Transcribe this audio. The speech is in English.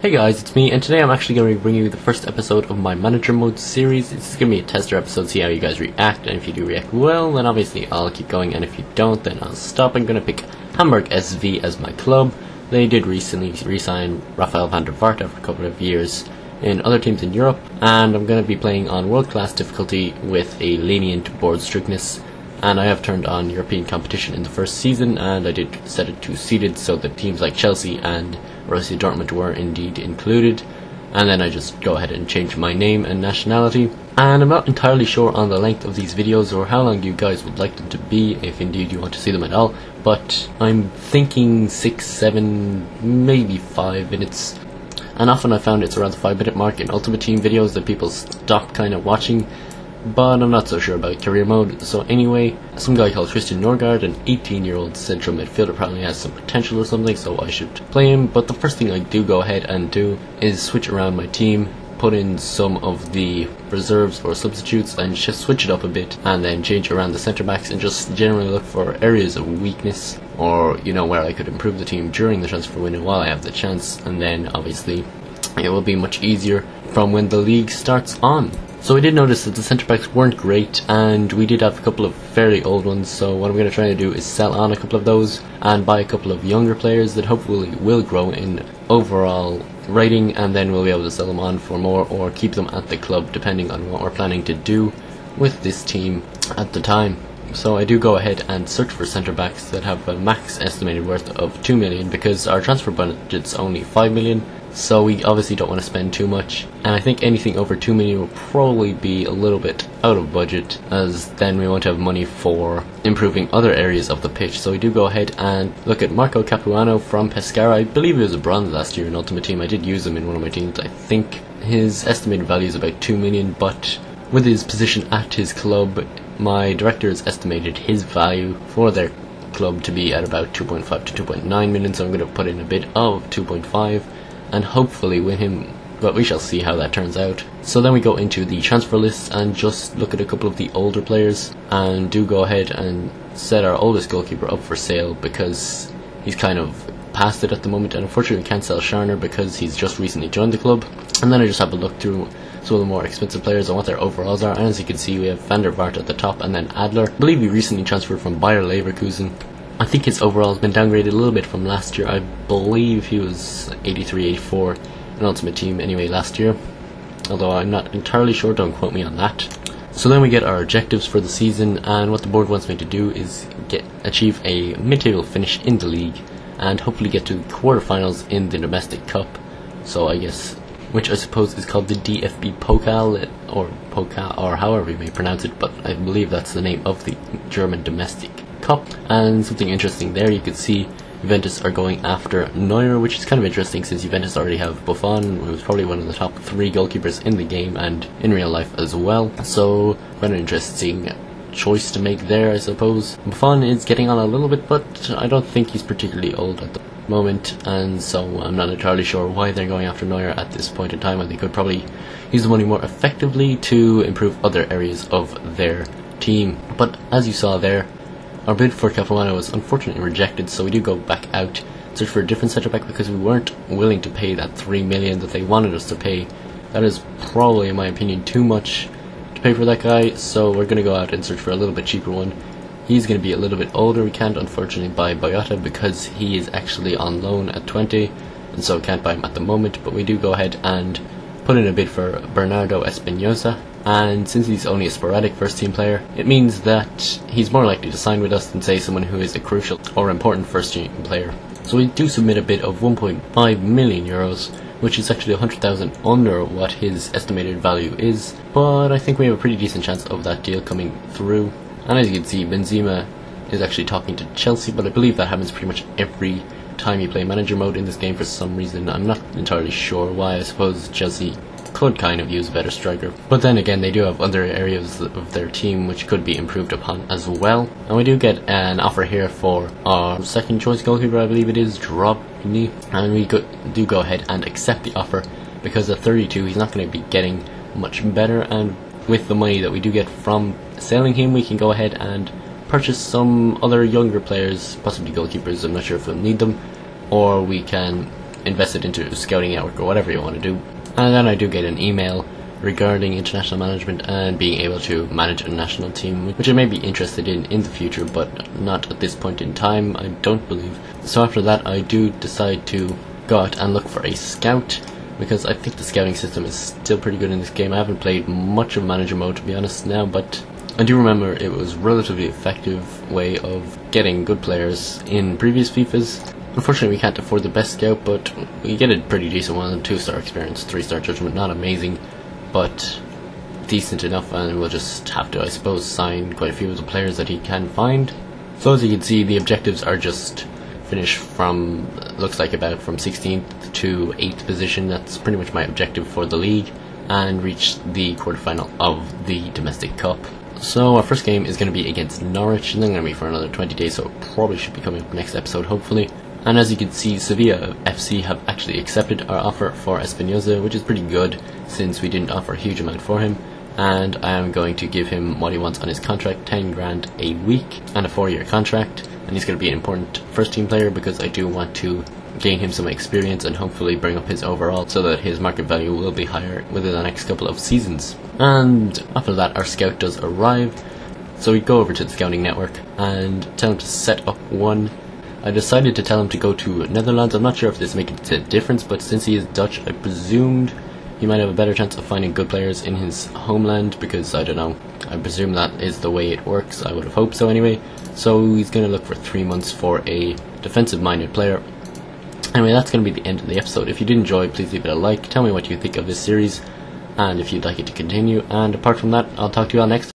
Hey guys, it's me, and today I'm actually going to bring you the first episode of my manager mode series. It's going to be a tester episode, see how you guys react, and if you do react well, then obviously I'll keep going, and if you don't, then I'll stop. I'm going to pick Hamburg SV as my club. They did recently re-sign Rafael van der Vaart after a couple of years in other teams in Europe, and I'm going to be playing on world-class difficulty with a lenient board strictness. And I have turned on European competition in the first season, and I did set it to seeded so that teams like Chelsea and Borussia Dortmund were indeed included. And then I just go ahead and change my name and nationality. And I'm not entirely sure on the length of these videos or how long you guys would like them to be, if indeed you want to see them at all. But I'm thinking 6, 7, maybe 5 minutes. And often I found it's around the 5-minute mark in Ultimate Team videos that people stop kind of watching. But I'm not so sure about career mode. So anyway, some guy called Christian Norgard, an 18-year-old central midfielder, probably has some potential or something, so I should play him. But the first thing I do go ahead and do is switch around my team, put in some of the reserves or substitutes and just switch it up a bit, and then change around the centre backs and just generally look for areas of weakness, or you know, where I could improve the team during the transfer window while I have the chance. And then obviously it will be much easier from when the league starts on. So I did notice that the centre backs weren't great, and we did have a couple of fairly old ones, so what I'm going to try to do is sell on a couple of those and buy a couple of younger players that hopefully will grow in overall rating, and then we'll be able to sell them on for more or keep them at the club depending on what we're planning to do with this team at the time. So I do go ahead and search for centre backs that have a max estimated worth of 2 million, because our transfer budget's only 5 million. So we obviously don't want to spend too much, and I think anything over 2 million will probably be a little bit out of budget, as then we won't have money for improving other areas of the pitch. So we do go ahead and look at Marco Capuano from Pescara. I believe he was a bronze last year in Ultimate Team. I did use him in one of my teams. I think his estimated value is about 2 million, but with his position at his club, my directors estimated his value for their club to be at about 2.5 to 2.9 million, so I'm going to put in a bid of 2.5 and hopefully win him, but we shall see how that turns out. So then we go into the transfer list and just look at a couple of the older players, and do go ahead and set our oldest goalkeeper up for sale because he's kind of past it at the moment, and unfortunately we can't sell Scharner because he's just recently joined the club. And then I just have a look through some of the more expensive players and what their overalls are, and as you can see we have Van der Vaart at the top and then Adler. I believe he recently transferred from Bayer Leverkusen. I think his overall has been downgraded a little bit from last year. I believe he was 83, 84 in Ultimate Team anyway last year, although I'm not entirely sure, don't quote me on that. So then we get our objectives for the season, and what the board wants me to do is achieve a mid-table finish in the league and hopefully get to the quarterfinals in the domestic cup. So I guess, which I suppose is called the DFB Pokal, or however you may pronounce it, but I believe that's the name of the German domestic cup. And something interesting there, you could see Juventus are going after Neuer, which is kind of interesting since Juventus already have Buffon, who's probably one of the top 3 goalkeepers in the game and in real life as well. So quite an interesting choice to make there, I suppose. Buffon is getting on a little bit, but I don't think he's particularly old at the moment, and so I'm not entirely sure why they're going after Neuer at this point in time, when they could probably use the money more effectively to improve other areas of their team. But as you saw there, our bid for Capuano was unfortunately rejected, so we do go back out, search for a different centre back, because we weren't willing to pay that 3 million that they wanted us to pay. That is probably, in my opinion, too much to pay for that guy, so we're going to go out and search for a little bit cheaper one. He's going to be a little bit older. We can't unfortunately buy Boyata because he is actually on loan at 20, and so can't buy him at the moment, but we do go ahead and put in a bid for Bernardo Espinosa. And since he's only a sporadic first team player, it means that he's more likely to sign with us than say someone who is a crucial or important first team player. So we do submit a bid of 1.5 million euros, which is actually 100,000 under what his estimated value is, but I think we have a pretty decent chance of that deal coming through. And as you can see, Benzema is actually talking to Chelsea, but I believe that happens pretty much every time you play manager mode in this game for some reason. I'm not entirely sure why. I suppose Chelsea could kind of use a better striker, but then again they do have other areas of their team which could be improved upon as well. And we do get an offer here for our second choice goalkeeper, I believe it is Drobny, and we do go ahead and accept the offer because at 32 he's not going to be getting much better, and with the money that we do get from selling him we can go ahead and purchase some other younger players, possibly goalkeepers. I'm not sure if we'll need them, or we can invested into scouting network or whatever you want to do. And then I do get an email regarding international management and being able to manage a national team, which I may be interested in the future, but not at this point in time, I don't believe. So after that I do decide to go out and look for a scout, because I think the scouting system is still pretty good in this game. I haven't played much of manager mode, to be honest, now, but I do remember it was a relatively effective way of getting good players in previous FIFAs. Unfortunately, we can't afford the best scout, but we get a pretty decent one, 2-star experience, 3-star judgment, not amazing, but decent enough, and we'll just have to, I suppose, sign quite a few of the players that he can find. So as you can see, the objectives are just finish from, looks like about from 16th to 8th position. That's pretty much my objective for the league, and reach the quarterfinal of the domestic cup. So our first game is going to be against Norwich, and then going to be for another 20 days, so it probably should be coming up next episode, hopefully. And as you can see, Sevilla FC have actually accepted our offer for Espinosa, which is pretty good since we didn't offer a huge amount for him. And I am going to give him what he wants on his contract, 10 grand a week and a 4-year contract. And he's going to be an important first team player because I do want to gain him some experience and hopefully bring up his overall so that his market value will be higher within the next couple of seasons. And after that, our scout does arrive. So we go over to the scouting network and tell him to set up one. I decided to tell him to go to Netherlands. I'm not sure if this makes a difference, but since he is Dutch, I presumed he might have a better chance of finding good players in his homeland, because I don't know, I presume that is the way it works. I would have hoped so anyway. So he's going to look for 3 months for a defensive minded player. Anyway, that's going to be the end of the episode. If you did enjoy, please leave it a like, tell me what you think of this series, and if you'd like it to continue, and apart from that, I'll talk to you all next time.